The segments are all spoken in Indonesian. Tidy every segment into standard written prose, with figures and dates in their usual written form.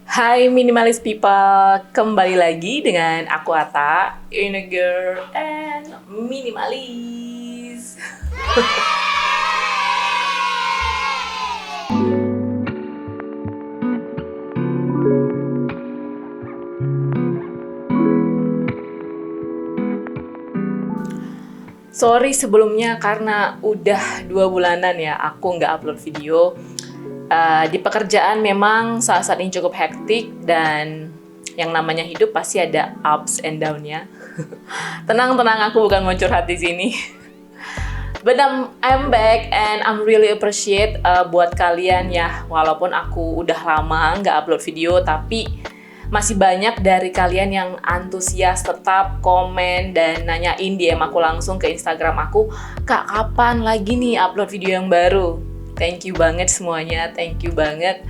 Hai minimalis people, kembali lagi dengan aku Ata, in a girl and minimalis. Sorry sebelumnya karena udah 2 bulanan ya aku nggak upload video. Di pekerjaan memang saat ini cukup hektik dan yang namanya hidup pasti ada ups and down-nya. Tenang, aku bukan mau curhat di sini. But I'm back and I'm really appreciate buat kalian ya, walaupun aku udah lama nggak upload video, tapi masih banyak dari kalian yang antusias tetap komen dan nanyain DM aku langsung ke Instagram aku, "Kak, kapan lagi nih upload video yang baru?" Thank you banget semuanya, thank you banget.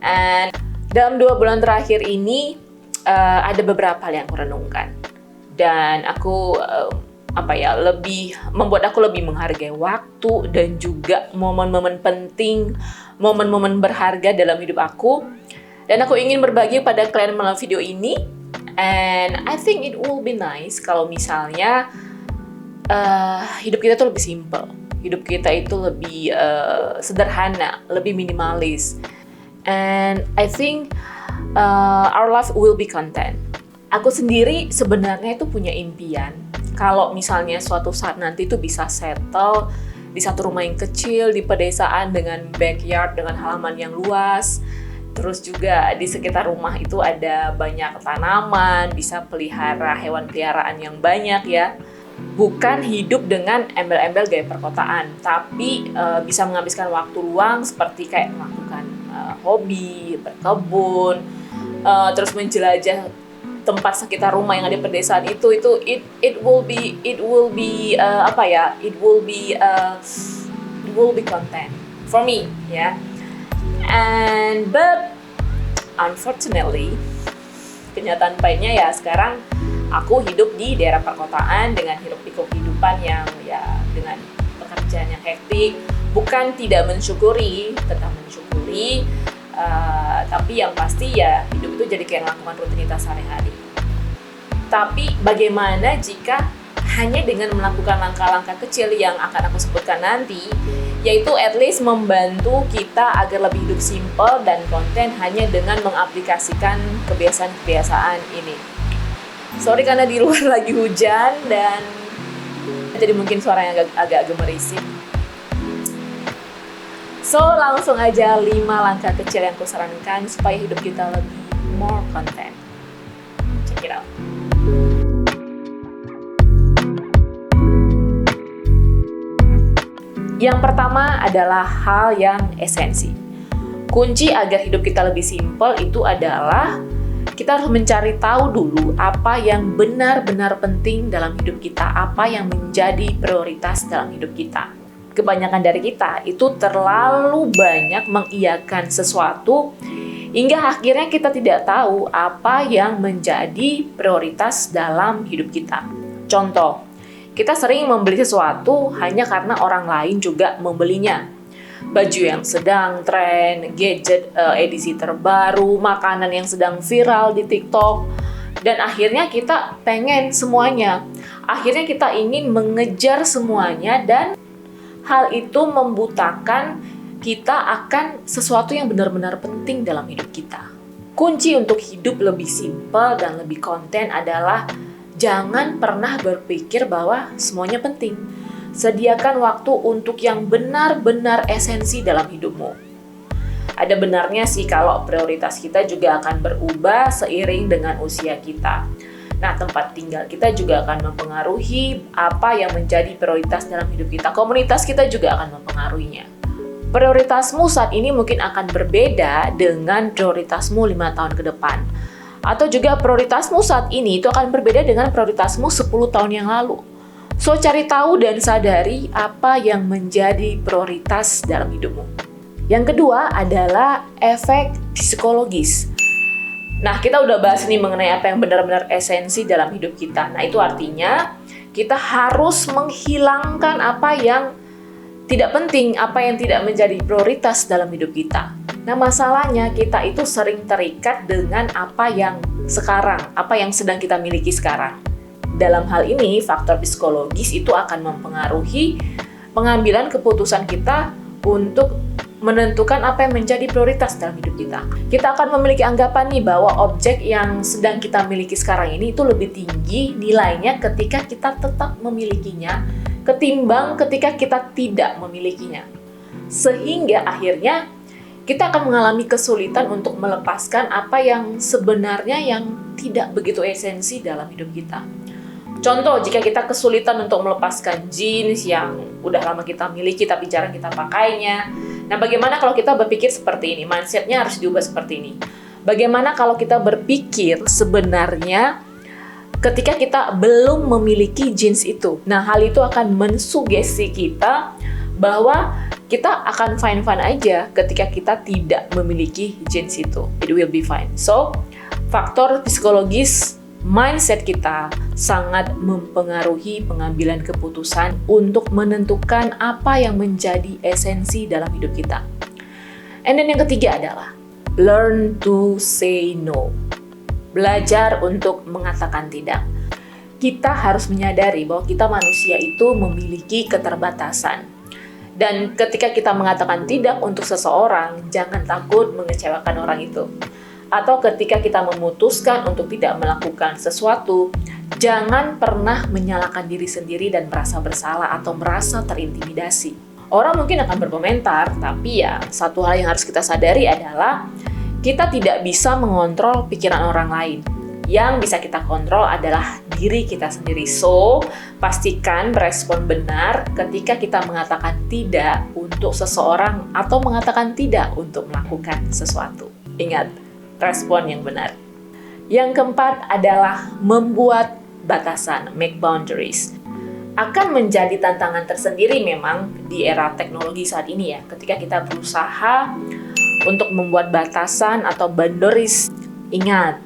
And dalam 2 bulan terakhir ini ada beberapa hal yang aku renungkan dan aku lebih membuat aku lebih menghargai waktu dan juga momen-momen penting, momen-momen berharga dalam hidup aku. Dan aku ingin berbagi pada kalian melalui video ini. And I think it will be nice kalau misalnya hidup kita tuh lebih simple. Hidup kita itu lebih sederhana, lebih minimalis. And I think our life will be content. Aku sendiri sebenarnya itu punya impian. Kalau misalnya suatu saat nanti tuh bisa settle di satu rumah yang kecil di pedesaan dengan backyard, dengan halaman yang luas. Terus juga di sekitar rumah itu ada banyak tanaman, bisa pelihara hewan peliharaan yang banyak ya. Bukan hidup dengan embel-embel gaya perkotaan, tapi bisa menghabiskan waktu luang seperti kayak melakukan hobi, berkebun, terus menjelajah tempat sekitar rumah yang ada di pedesaan it will be content for me ya. But unfortunately, kenyataan pahitnya ya sekarang aku hidup di daerah perkotaan dengan hiruk-pikuk kehidupan yang ya dengan pekerjaan yang hektik. Bukan tidak mensyukuri, tetap mensyukuri, tapi yang pasti ya hidup itu jadi kayak melakukan rutinitas sehari-hari. Tapi bagaimana jika hanya dengan melakukan langkah-langkah kecil yang akan aku sebutkan nanti, yaitu at least membantu kita agar lebih hidup simple dan konten hanya dengan mengaplikasikan kebiasaan-kebiasaan ini. Sorry karena di luar lagi hujan dan jadi mungkin suaranya agak gemerisik. So langsung aja 5 langkah kecil yang aku sarankan supaya hidup kita lebih more content. Check it out. Yang pertama adalah hal yang esensi. Kunci agar hidup kita lebih simpel itu adalah kita harus mencari tahu dulu apa yang benar-benar penting dalam hidup kita, apa yang menjadi prioritas dalam hidup kita. Kebanyakan dari kita itu terlalu banyak mengiyakan sesuatu hingga akhirnya kita tidak tahu apa yang menjadi prioritas dalam hidup kita. Contoh, kita sering membeli sesuatu hanya karena orang lain juga membelinya. Baju yang sedang tren, gadget edisi terbaru, makanan yang sedang viral di TikTok, dan akhirnya kita pengen semuanya. Akhirnya kita ingin mengejar semuanya dan hal itu membutakan kita akan sesuatu yang benar-benar penting dalam hidup kita. Kunci untuk hidup lebih simpel dan lebih konten adalah jangan pernah berpikir bahwa semuanya penting. Sediakan waktu untuk yang benar-benar esensi dalam hidupmu. Ada benarnya sih kalau prioritas kita juga akan berubah seiring dengan usia kita. Nah, tempat tinggal kita juga akan mempengaruhi apa yang menjadi prioritas dalam hidup kita. Komunitas kita juga akan mempengaruhinya. Prioritasmu saat ini mungkin akan berbeda dengan prioritasmu 5 tahun ke depan. Atau juga prioritasmu saat ini itu akan berbeda dengan prioritasmu 10 tahun yang lalu. So, cari tahu dan sadari apa yang menjadi prioritas dalam hidupmu. Yang kedua adalah efek psikologis. Nah, kita udah bahas nih mengenai apa yang benar-benar esensi dalam hidup kita. Nah, itu artinya kita harus menghilangkan apa yang tidak penting, apa yang tidak menjadi prioritas dalam hidup kita. Nah, masalahnya kita itu sering terikat dengan apa yang sekarang, apa yang sedang kita miliki sekarang. Dalam hal ini, faktor psikologis itu akan mempengaruhi pengambilan keputusan kita untuk menentukan apa yang menjadi prioritas dalam hidup kita. Kita akan memiliki anggapan nih bahwa objek yang sedang kita miliki sekarang ini itu lebih tinggi nilainya ketika kita tetap memilikinya ketimbang ketika kita tidak memilikinya. Sehingga akhirnya kita akan mengalami kesulitan untuk melepaskan apa yang sebenarnya yang tidak begitu esensi dalam hidup kita. Contoh, jika kita kesulitan untuk melepaskan jeans yang udah lama kita miliki tapi jarang kita pakainya. Nah, bagaimana kalau kita berpikir seperti ini? Mindset-nya harus diubah seperti ini. Bagaimana kalau kita berpikir sebenarnya ketika kita belum memiliki jeans itu? Nah, hal itu akan mensugesti kita bahwa kita akan fine-fine aja ketika kita tidak memiliki jeans itu. It will be fine. So, faktor psikologis mindset kita sangat mempengaruhi pengambilan keputusan untuk menentukan apa yang menjadi esensi dalam hidup kita. And then yang ketiga adalah learn to say no. Belajar untuk mengatakan tidak. Kita harus menyadari bahwa kita manusia itu memiliki keterbatasan. Dan ketika kita mengatakan tidak untuk seseorang, jangan takut mengecewakan orang itu. Atau ketika kita memutuskan untuk tidak melakukan sesuatu, jangan pernah menyalahkan diri sendiri dan merasa bersalah atau merasa terintimidasi. Orang mungkin akan berkomentar, tapi ya satu hal yang harus kita sadari adalah kita tidak bisa mengontrol pikiran orang lain. Yang bisa kita kontrol adalah diri kita sendiri. So, pastikan berespon benar ketika kita mengatakan tidak untuk seseorang atau mengatakan tidak untuk melakukan sesuatu. Ingat, respon yang benar. Yang keempat adalah membuat batasan, make boundaries. Akan menjadi tantangan tersendiri memang di era teknologi saat ini ya, ketika kita berusaha untuk membuat batasan atau boundaries. Ingat,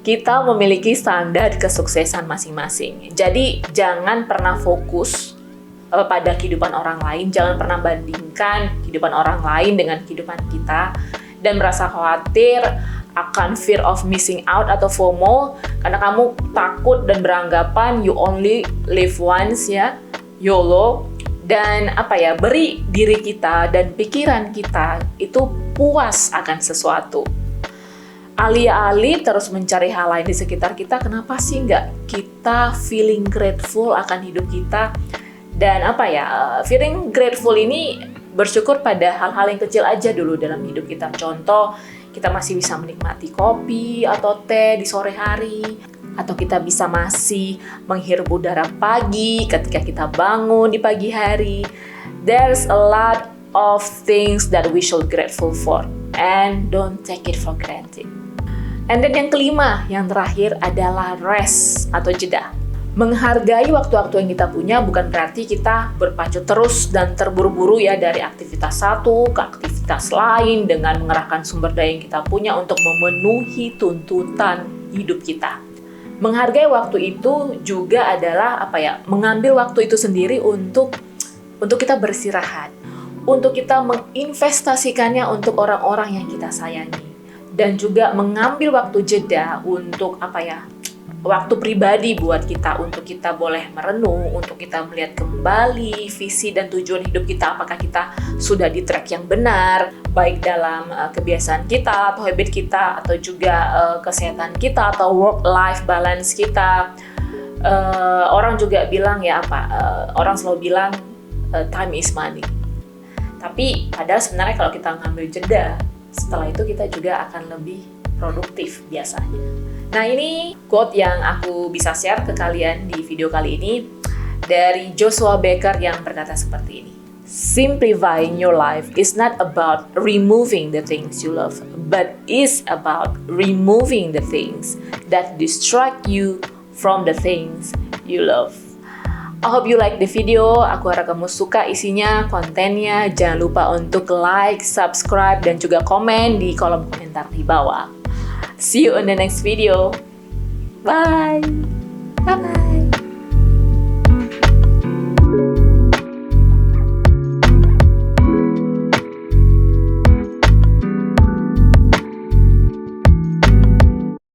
kita memiliki standar kesuksesan masing-masing. Jadi jangan pernah fokus pada kehidupan orang lain, jangan pernah bandingkan kehidupan orang lain dengan kehidupan kita dan merasa khawatir akan fear of missing out atau FOMO karena kamu takut dan beranggapan you only live once ya, YOLO. Dan beri diri kita dan pikiran kita itu puas akan sesuatu. Alih-alih terus mencari hal lain di sekitar kita, kenapa sih nggak kita feeling grateful akan hidup kita? Dan feeling grateful ini bersyukur pada hal-hal yang kecil aja dulu dalam hidup kita. Contoh, kita masih bisa menikmati kopi atau teh di sore hari, atau kita bisa masih menghirup udara pagi ketika kita bangun di pagi hari. There's a lot of things that we should grateful for and don't take it for granted. And then yang kelima, yang terakhir adalah rest atau jeda. Menghargai waktu-waktu yang kita punya bukan berarti kita berpacu terus dan terburu-buru ya dari aktivitas satu ke aktivitas lain dengan mengerahkan sumber daya yang kita punya untuk memenuhi tuntutan hidup kita. Menghargai waktu itu juga adalah mengambil waktu itu sendiri untuk kita beristirahat, untuk kita menginvestasikannya untuk orang-orang yang kita sayangi, dan juga mengambil waktu jeda untuk waktu pribadi buat kita, untuk kita boleh merenung, untuk kita melihat kembali visi dan tujuan hidup kita, apakah kita sudah di track yang benar, baik dalam kebiasaan kita atau habit kita, atau juga kesehatan kita atau work-life balance kita. Orang juga bilang orang selalu bilang time is money. Tapi padahal sebenarnya kalau kita ngambil jeda, setelah itu kita juga akan lebih produktif biasanya. Nah, ini quote yang aku bisa share ke kalian di video kali ini dari Joshua Becker yang berkata seperti ini. Simplifying your life is not about removing the things you love, but is about removing the things that distract you from the things you love. I hope you like the video. Aku harap kamu suka isinya, kontennya. Jangan lupa untuk like, subscribe, dan juga komen di kolom komentar di bawah. See you in the next video. Bye. Bye.